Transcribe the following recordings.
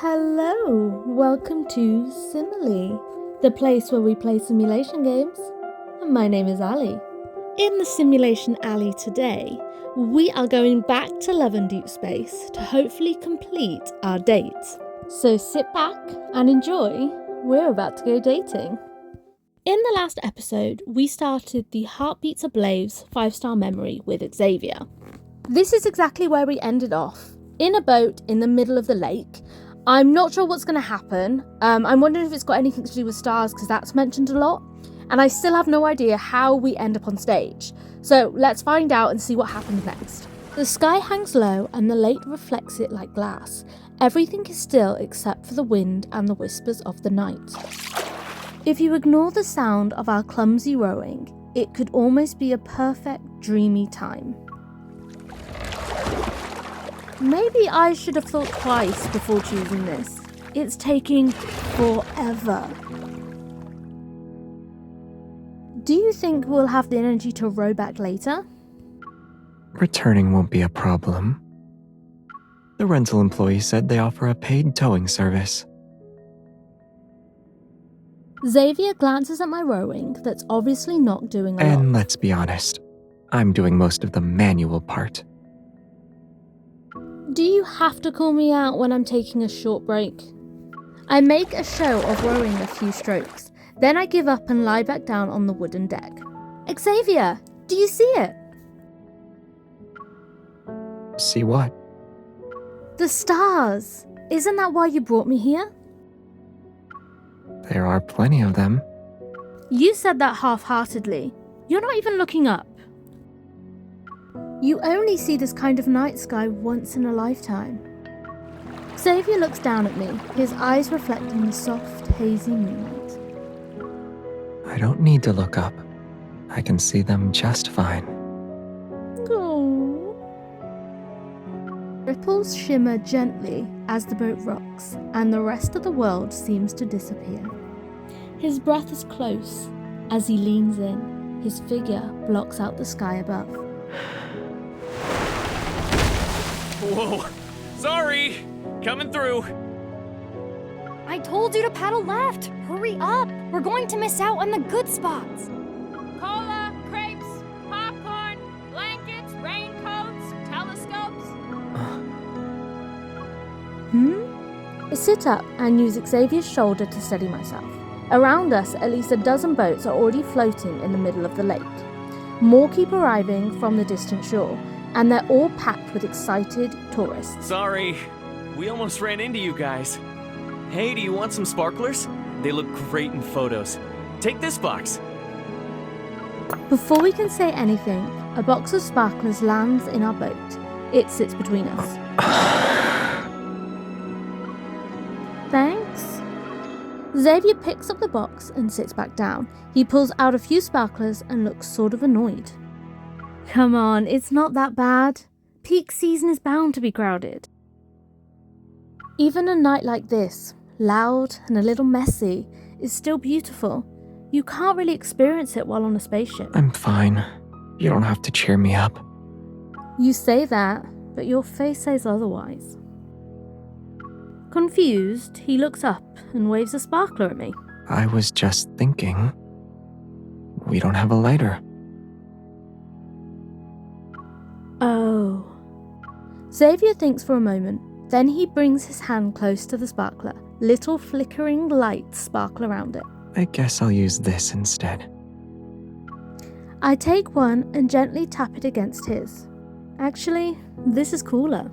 Hello, welcome to Simile, the place where we play simulation games. My name is Ali. In the Simulation Alley today, we are going back to Love and Deepspace to hopefully complete our dates. So sit back and enjoy, we're about to go dating. In the last episode, we started the Heartbeats Ablaze 5-star memory with Xavier. This is exactly where we ended off, in a boat in the middle of the lake. I'm not sure what's going to happen. I'm wondering if it's got anything to do with stars because that's mentioned a lot. And I still have no idea how we end up on stage. So let's find out and see what happens next. The sky hangs low and the lake reflects it like glass. Everything is still except for the wind and the whispers of the night. If you ignore the sound of our clumsy rowing, it could almost be a perfect dreamy time. Maybe I should have thought twice before choosing this. It's taking forever. Do you think we'll have the energy to row back later? Returning won't be a problem. The rental employee said they offer a paid towing service. Xavier glances at my rowing that's obviously not doing a lot. And let's be honest, I'm doing most of the manual part. Do you have to call me out when I'm taking a short break? I make a show of rowing a few strokes, then I give up and lie back down on the wooden deck. Xavier, do you see it? See what? The stars! Isn't that why you brought me here? There are plenty of them. You said that half-heartedly. You're not even looking up. You only see this kind of night sky once in a lifetime. Xavier looks down at me, his eyes reflecting the soft, hazy moonlight. I don't need to look up. I can see them just fine. Aww. Ripples shimmer gently as the boat rocks, and the rest of the world seems to disappear. His breath is close as he leans in. His figure blocks out the sky above. Whoa, sorry, coming through. I told you to paddle left. Hurry up. We're going to miss out on the good spots. Cola, crepes, popcorn, blankets, raincoats, telescopes. I sit up and use Xavier's shoulder to steady myself. Around us, at least a dozen boats are already floating in the middle of the lake. More keep arriving from the distant shore, and they're all packed with excited tourists. Sorry, we almost ran into you guys. Hey, do you want some sparklers? They look great in photos. Take this box. Before we can say anything, a box of sparklers lands in our boat. It sits between us. Thanks. Xavier picks up the box and sits back down. He pulls out a few sparklers and looks sort of annoyed. Come on, it's not that bad. Peak season is bound to be crowded. Even a night like this, loud and a little messy, is still beautiful. You can't really experience it while on a spaceship. I'm fine. You don't have to cheer me up. You say that, but your face says otherwise. Confused, he looks up and waves a sparkler at me. I was just thinking. We don't have a lighter. Oh. Xavier thinks for a moment, then he brings his hand close to the sparkler. Little flickering lights sparkle around it. I guess I'll use this instead. I take one and gently tap it against his. Actually, this is cooler.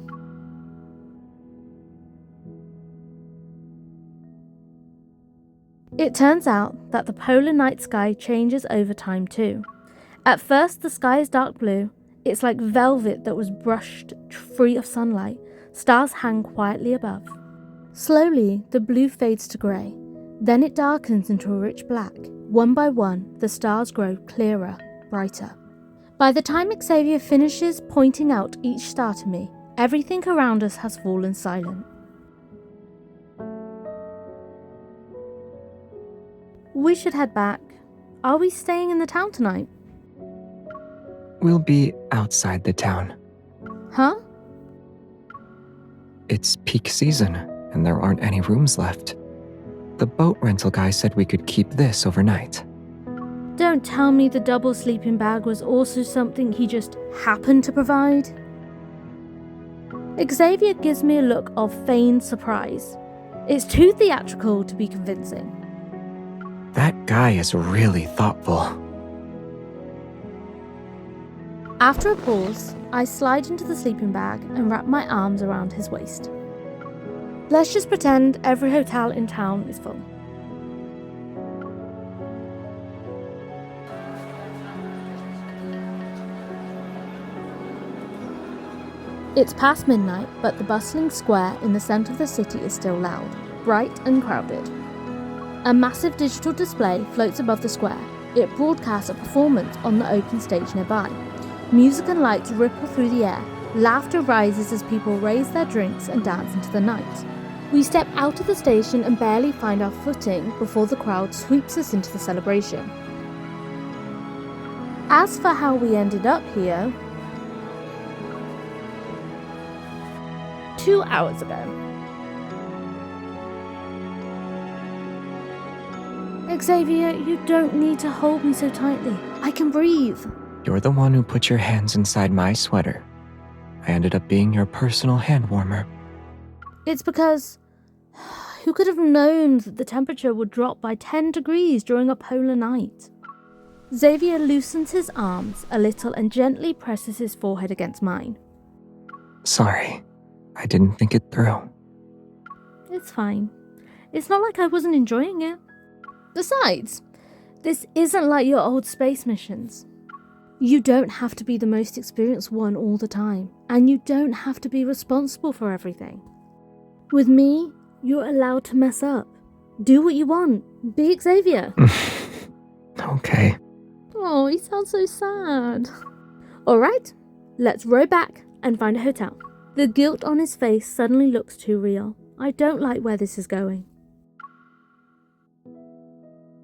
It turns out that the polar night sky changes over time too. At first, the sky is dark blue. It's like velvet that was brushed free of sunlight. Stars hang quietly above. Slowly, the blue fades to grey. Then it darkens into a rich black. One by one, the stars grow clearer, brighter. By the time Xavier finishes pointing out each star to me, everything around us has fallen silent. We should head back. Are we staying in the town tonight? We'll be outside the town. Huh? It's peak season, and there aren't any rooms left. The boat rental guy said we could keep this overnight. Don't tell me the double sleeping bag was also something he just happened to provide. Xavier gives me a look of feigned surprise. It's too theatrical to be convincing. That guy is really thoughtful. After a pause, I slide into the sleeping bag and wrap my arms around his waist. Let's just pretend every hotel in town is full. It's past midnight, but the bustling square in the centre of the city is still loud, bright and crowded. A massive digital display floats above the square. It broadcasts a performance on the open stage nearby. Music and lights ripple through the air. Laughter rises as people raise their drinks and dance into the night. We step out of the station and barely find our footing before the crowd sweeps us into the celebration. As for how we ended up here, 2 hours ago. Xavier, you don't need to hold me so tightly. I can breathe. You're the one who put your hands inside my sweater. I ended up being your personal hand warmer. It's because who could have known that the temperature would drop by 10 degrees during a polar night? Xavier loosens his arms a little and gently presses his forehead against mine. Sorry, I didn't think it through. It's fine. It's not like I wasn't enjoying it. Besides, this isn't like your old space missions. You don't have to be the most experienced one all the time, and you don't have to be responsible for everything. With me, you're allowed to mess up. Do what you want. Be Xavier. Okay. Oh, he sounds so sad. Alright, let's row back and find a hotel. The guilt on his face suddenly looks too real. I don't like where this is going.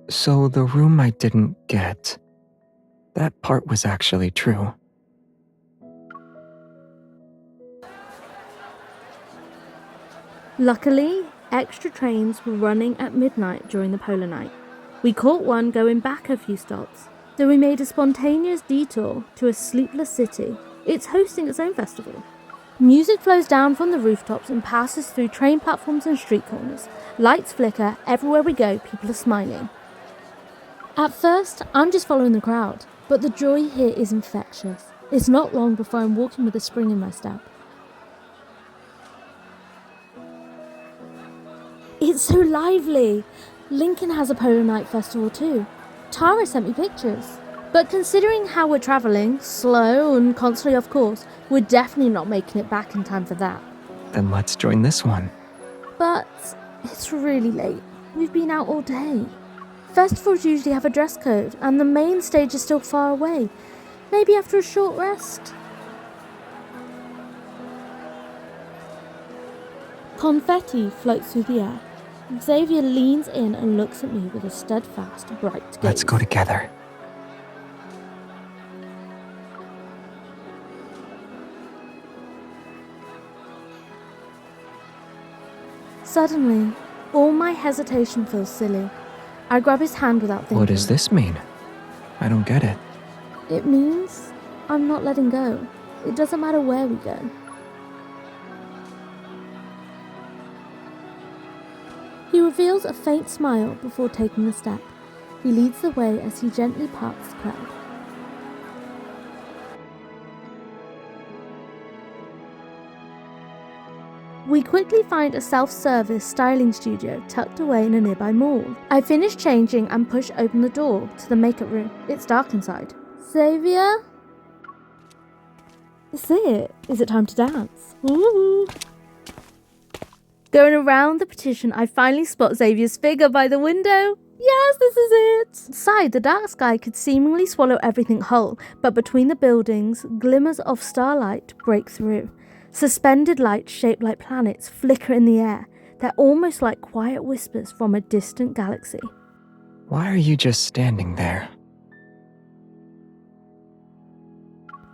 So the room I didn't get, that part was actually true. Luckily, extra trains were running at midnight during the polar night. We caught one going back a few stops, then we made a spontaneous detour to a sleepless city. It's hosting its own festival. Music flows down from the rooftops and passes through train platforms and street corners. Lights flicker, everywhere we go, people are smiling. At first, I'm just following the crowd, but the joy here is infectious. It's not long before I'm walking with a spring in my step. It's so lively! Lincoln has a polar night festival too. Tara sent me pictures. But considering how we're travelling, slow and constantly off course, we're definitely not making it back in time for that. Then let's join this one. But it's really late. We've been out all day. Festivals usually have a dress code, and the main stage is still far away. Maybe after a short rest. Confetti floats through the air. Xavier leans in and looks at me with a steadfast, bright gaze. Let's go together. Suddenly, all my hesitation feels silly. I grab his hand without thinking. What does this mean? I don't get it. It means I'm not letting go. It doesn't matter where we go. He reveals a faint smile before taking a step. He leads the way as he gently parts the crowd. We quickly find a self-service styling studio tucked away in a nearby mall. I finish changing and push open the door to the makeup room. It's dark inside. Xavier? Is it? Is it time to dance? Ooh. Going around the petition, I finally spot Xavier's figure by the window. Yes, this is it! Inside, the dark sky could seemingly swallow everything whole, but between the buildings, glimmers of starlight break through. Suspended lights shaped like planets flicker in the air. They're almost like quiet whispers from a distant galaxy. Why are you just standing there?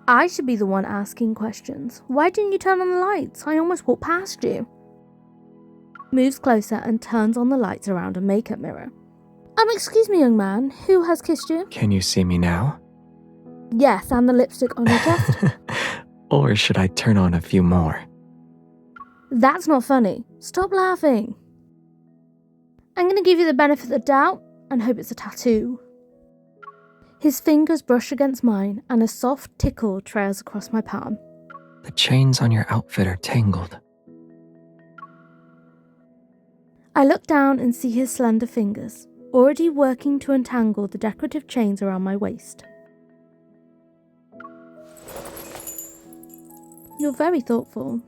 I should be the one asking questions. Why didn't you turn on the lights? I almost walked past you. Moves closer and turns on the lights around a makeup mirror. Excuse me, young man, who has kissed you? Can you see me now? Yes, and the lipstick on your chest. Or should I turn on a few more? That's not funny. Stop laughing. I'm going to give you the benefit of the doubt and hope it's a tattoo. His fingers brush against mine and a soft tickle trails across my palm. The chains on your outfit are tangled. I look down and see his slender fingers, already working to untangle the decorative chains around my waist. You're very thoughtful.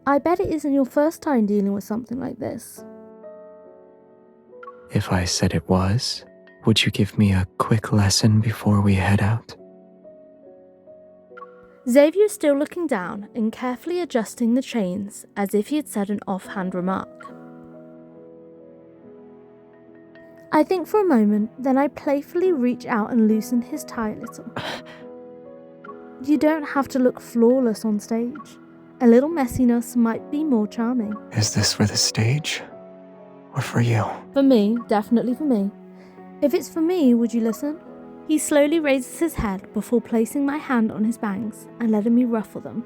I bet it isn't your first time dealing with something like this. If I said it was, would you give me a quick lesson before we head out? Xavier is still looking down and carefully adjusting the chains as if he had said an offhand remark. I think for a moment, then I playfully reach out and loosen his tie a little. You don't have to look flawless on stage. A little messiness might be more charming. Is this for the stage? Or for you? For me, definitely for me. If it's for me, would you listen? He slowly raises his head before placing my hand on his bangs and letting me ruffle them.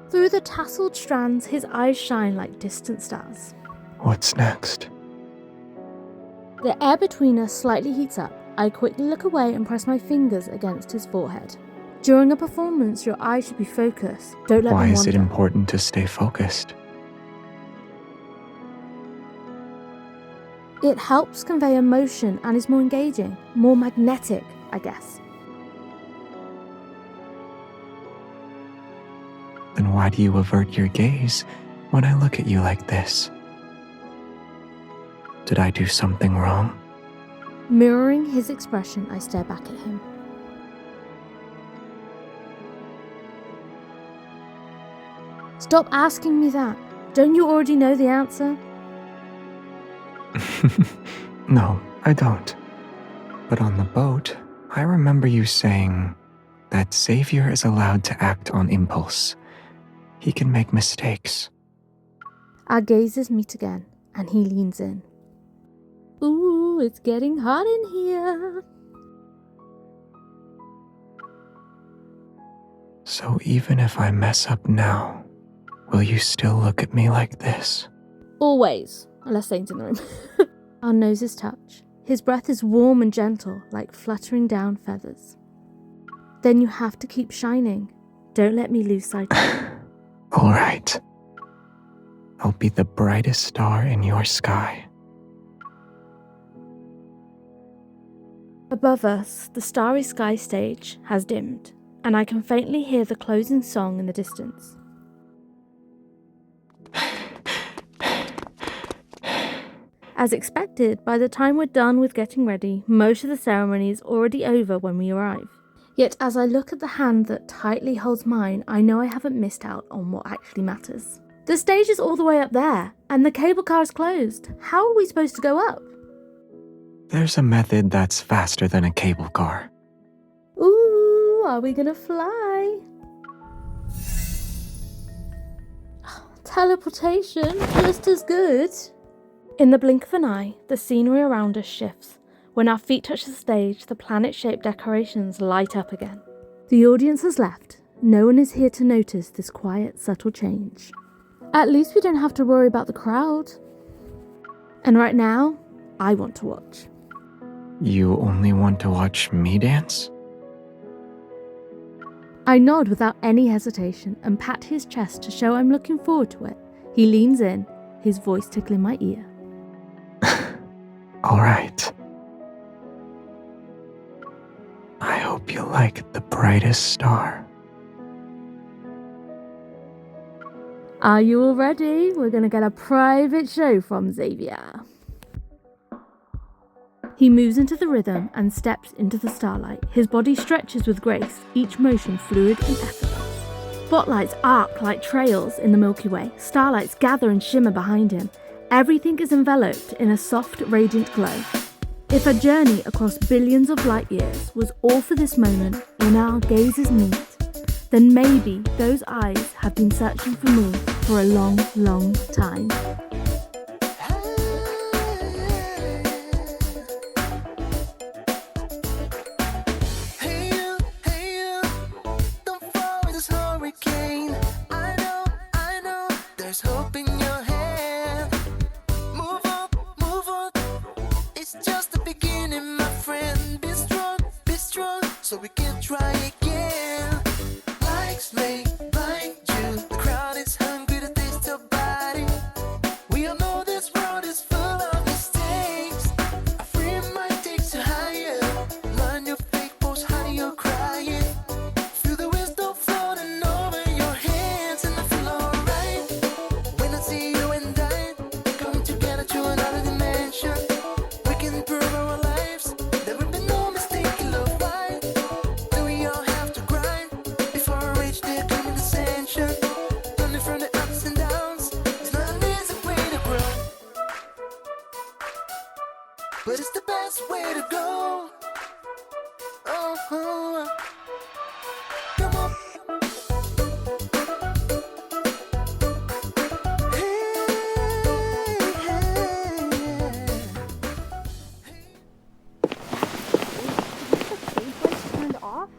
Through the tasseled strands, his eyes shine like distant stars. What's next? The air between us slightly heats up. I quickly look away and press my fingers against his forehead. During a performance, your eyes should be focused. Don't let them wander. Why is it important to stay focused? It helps convey emotion and is more engaging, more magnetic, I guess. Then why do you avert your gaze when I look at you like this? Did I do something wrong? Mirroring his expression, I stare back at him. Stop asking me that. Don't you already know the answer? No, I don't. But on the boat, I remember you saying that Xavier is allowed to act on impulse. He can make mistakes. Our gazes meet again, and he leans in. Ooh, it's getting hot in here. So even if I mess up now, will you still look at me like this? Always, unless Saint's in the room. Our noses touch. His breath is warm and gentle, like fluttering down feathers. Then you have to keep shining. Don't let me lose sight of you. All right. I'll be the brightest star in your sky. Above us, the starry sky stage has dimmed, and I can faintly hear the closing song in the distance. As expected, by the time we're done with getting ready, most of the ceremony is already over when we arrive. Yet as I look at the hand that tightly holds mine, I know I haven't missed out on what actually matters. The stage is all the way up there, and the cable car is closed. How are we supposed to go up? There's a method that's faster than a cable car. Ooh, are we gonna fly? Teleportation, just as good. In the blink of an eye, the scenery around us shifts. When our feet touch the stage, the planet-shaped decorations light up again. The audience has left. No one is here to notice this quiet, subtle change. At least we don't have to worry about the crowd. And right now, I want to watch. You only want to watch me dance? I nod without any hesitation and pat his chest to show I'm looking forward to it. He leans in, his voice tickling my ear. All right. I hope you like the brightest star. Are you all ready? We're gonna get a private show from Xavier. He moves into the rhythm and steps into the starlight. His body stretches with grace, each motion fluid and effortless. Spotlights arc like trails in the Milky Way. Starlights gather and shimmer behind him. Everything is enveloped in a soft, radiant glow. If a journey across billions of light years was all for this moment when our gazes meet, then maybe those eyes have been searching for more. for a long, long time. But it's the best way to go. Oh, come on. Turned off?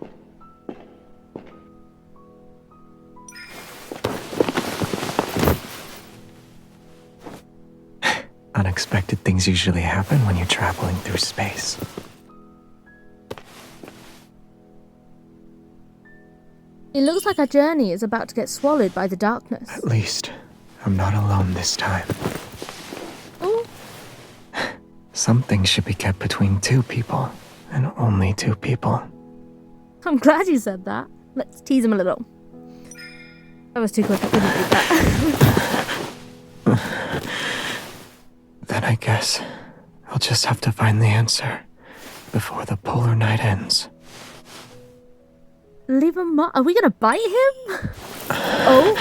Unexpected things usually happen when you're traveling through space. It looks like our journey is about to get swallowed by the darkness. At least, I'm not alone this time. Ooh. Some things should be kept between two people, and only two people. I'm glad you said that. Let's tease him a little. That was too quick, I couldn't read that. Then I guess I'll just have to find the answer before the polar night ends. Leave him. Are we gonna bite him? Oh.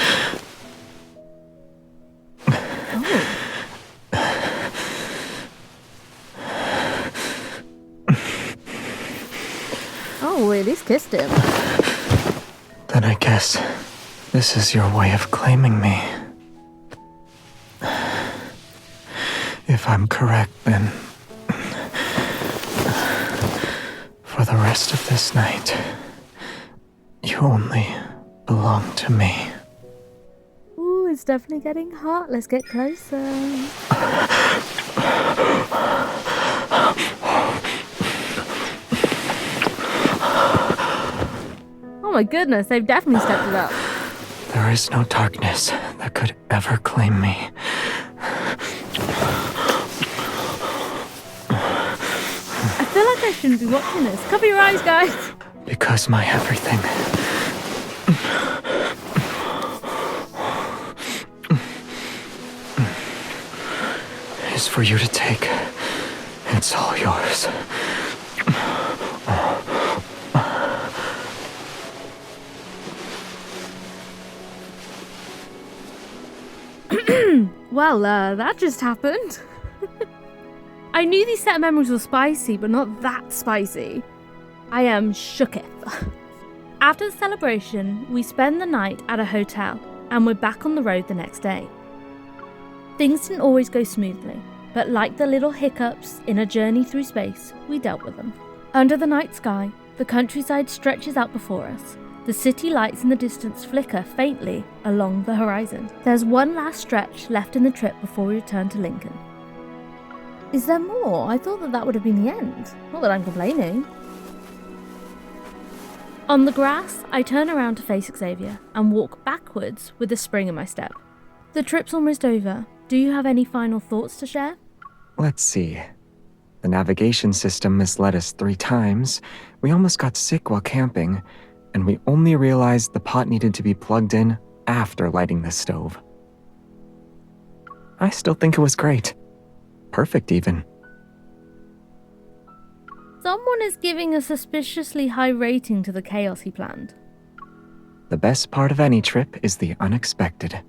Oh, we at least kissed him. Then I guess this is your way of claiming me. If I'm correct, then for the rest of this night, you only belong to me. Ooh, it's definitely getting hot. Let's get closer. Oh my goodness, they've definitely stepped it up. There is no darkness that could ever claim me. I feel like I shouldn't be watching this. Cover your eyes, guys. Because my everything is for you to take. It's all yours. Well, that just happened. I knew these set of memories were spicy, but not that spicy. I am shooketh. After the celebration, we spend the night at a hotel, and we're back on the road the next day. Things didn't always go smoothly, but like the little hiccups in a journey through space, we dealt with them. Under the night sky, the countryside stretches out before us. The city lights in the distance flicker faintly along the horizon. There's one last stretch left in the trip before we return to Lincoln. Is there more? I thought that would have been the end. Not that I'm complaining. On the grass, I turn around to face Xavier and walk backwards with a spring in my step. The trip's almost over. Do you have any final thoughts to share? Let's see. The navigation system misled us 3 times. We almost got sick while camping. And we only realized the pot needed to be plugged in after lighting the stove. I still think it was great. Perfect, even. Someone is giving a suspiciously high rating to the chaos he planned. The best part of any trip is the unexpected.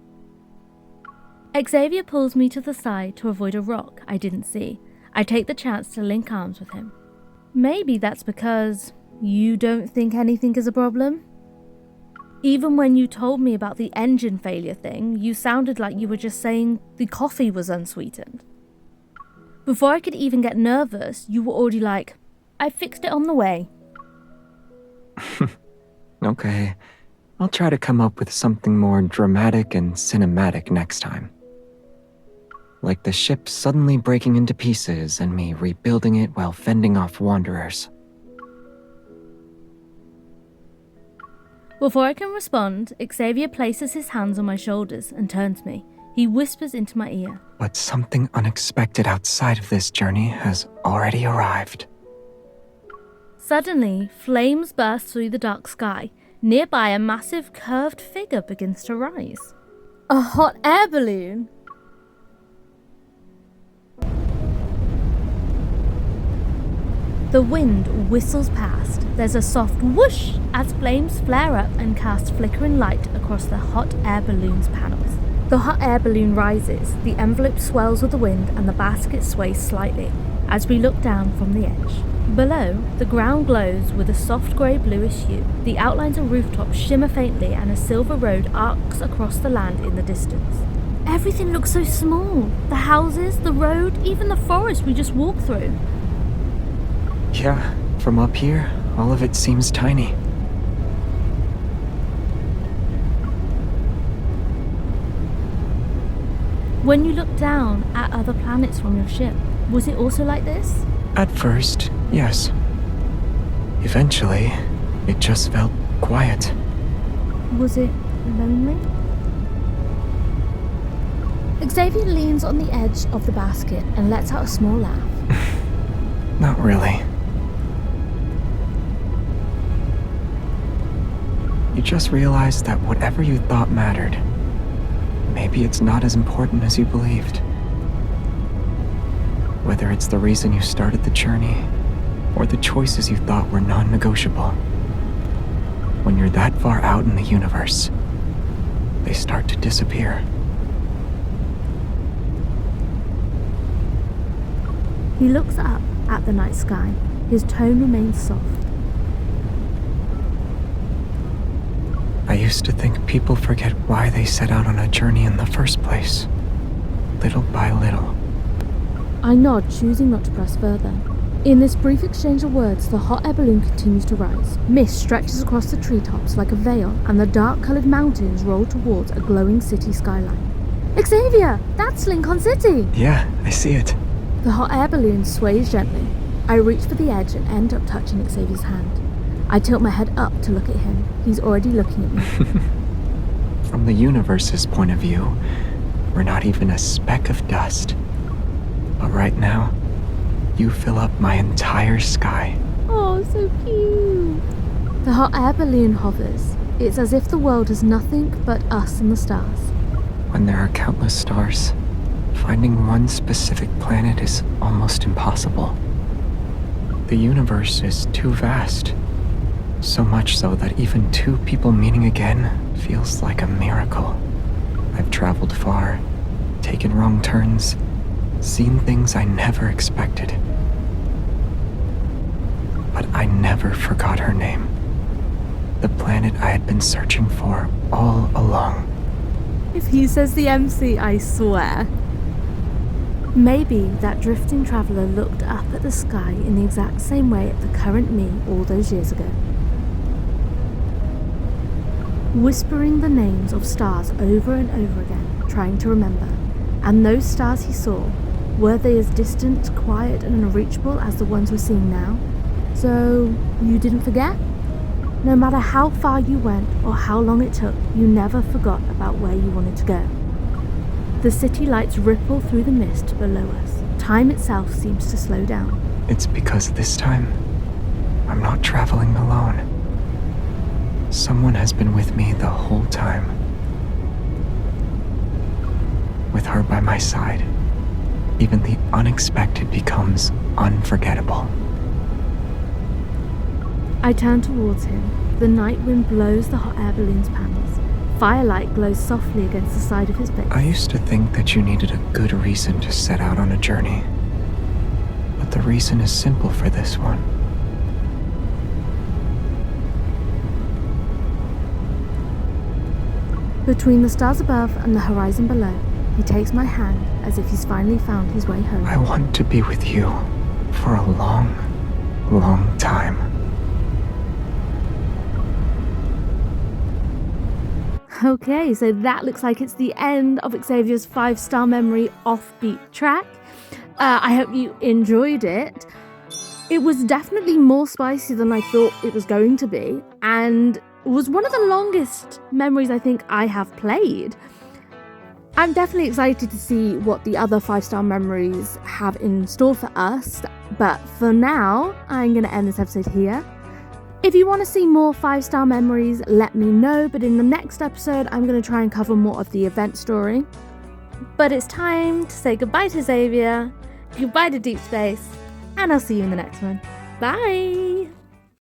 Xavier pulls me to the side to avoid a rock I didn't see. I take the chance to link arms with him. Maybe that's because you don't think anything is a problem? Even when you told me about the engine failure thing, you sounded like you were just saying the coffee was unsweetened. Before I could even get nervous, you were already like, I fixed it on the way. Okay, I'll try to come up with something more dramatic and cinematic next time. Like the ship suddenly breaking into pieces and me rebuilding it while fending off wanderers. Before I can respond, Xavier places his hands on my shoulders and turns to me. He whispers into my ear. But something unexpected outside of this journey has already arrived. Suddenly, flames burst through the dark sky. Nearby, a massive curved figure begins to rise. A hot air balloon? The wind whistles past. There's a soft whoosh as flames flare up and cast flickering light across the hot air balloon's panels. The hot air balloon rises, the envelope swells with the wind, and the basket sways slightly as we look down from the edge. Below, the ground glows with a soft grey-bluish hue. The outlines of rooftops shimmer faintly and a silver road arcs across the land in the distance. Everything looks so small. The houses, the road, even the forest we just walked through. Yeah, from up here, all of it seems tiny. When you look down at other planets from your ship, was it also like this? At first, yes. Eventually, it just felt quiet. Was it lonely? Xavier leans on the edge of the basket and lets out a small laugh. Not really. You just realized that whatever you thought mattered, maybe it's not as important as you believed. Whether it's the reason you started the journey, or the choices you thought were non-negotiable. When you're that far out in the universe, they start to disappear. He looks up at the night sky. His tone remains soft. I used to think people forget why they set out on a journey in the first place, little by little. I nod, choosing not to press further. In this brief exchange of words, the hot air balloon continues to rise. Mist stretches across the treetops like a veil, and the dark-coloured mountains roll towards a glowing city skyline. Xavier, that's Lincoln City! Yeah, I see it. The hot air balloon sways gently. I reach for the edge and end up touching Xavier's hand. I tilt my head up to look at him. He's already looking at me. From the universe's point of view, we're not even a speck of dust. But right now, you fill up my entire sky. Oh, so cute! The hot air balloon hovers. It's as if the world is nothing but us and the stars. When there are countless stars, finding one specific planet is almost impossible. The universe is too vast. So much so that even two people meeting again feels like a miracle. I've traveled far, taken wrong turns, seen things I never expected. But I never forgot her name. The planet I had been searching for all along. If he says the MC, I swear. Maybe that drifting traveller looked up at the sky in the exact same way at the current me all those years ago. Whispering the names of stars over and over again, trying to remember. And those stars he saw, were they as distant, quiet and unreachable as the ones we're seeing now? So, you didn't forget? No matter how far you went or how long it took, you never forgot about where you wanted to go. The city lights ripple through the mist below us. Time itself seems to slow down. It's because this time, I'm not traveling alone. Someone has been with me the whole time. With her by my side, even the unexpected becomes unforgettable. I turn towards him. The night wind blows the hot air balloon's panels. Firelight glows softly against the side of his base. I used to think that you needed a good reason to set out on a journey. But the reason is simple for this one. Between the stars above and the horizon below, he takes my hand as if he's finally found his way home. I want to be with you for a long, long time. Okay, so that looks like it's the end of Xavier's 5-star memory offbeat track. I hope you enjoyed it. It was definitely more spicy than I thought it was going to be, and was one of the longest memories I think I have played. I'm definitely excited to see what the other 5-star memories have in store for us, but for now, I'm going to end this episode here. If you want to see more 5-star memories, let me know, but in the next episode, I'm going to try and cover more of the event story. But it's time to say goodbye to Xavier, goodbye to Deep Space, and I'll see you in the next one. Bye!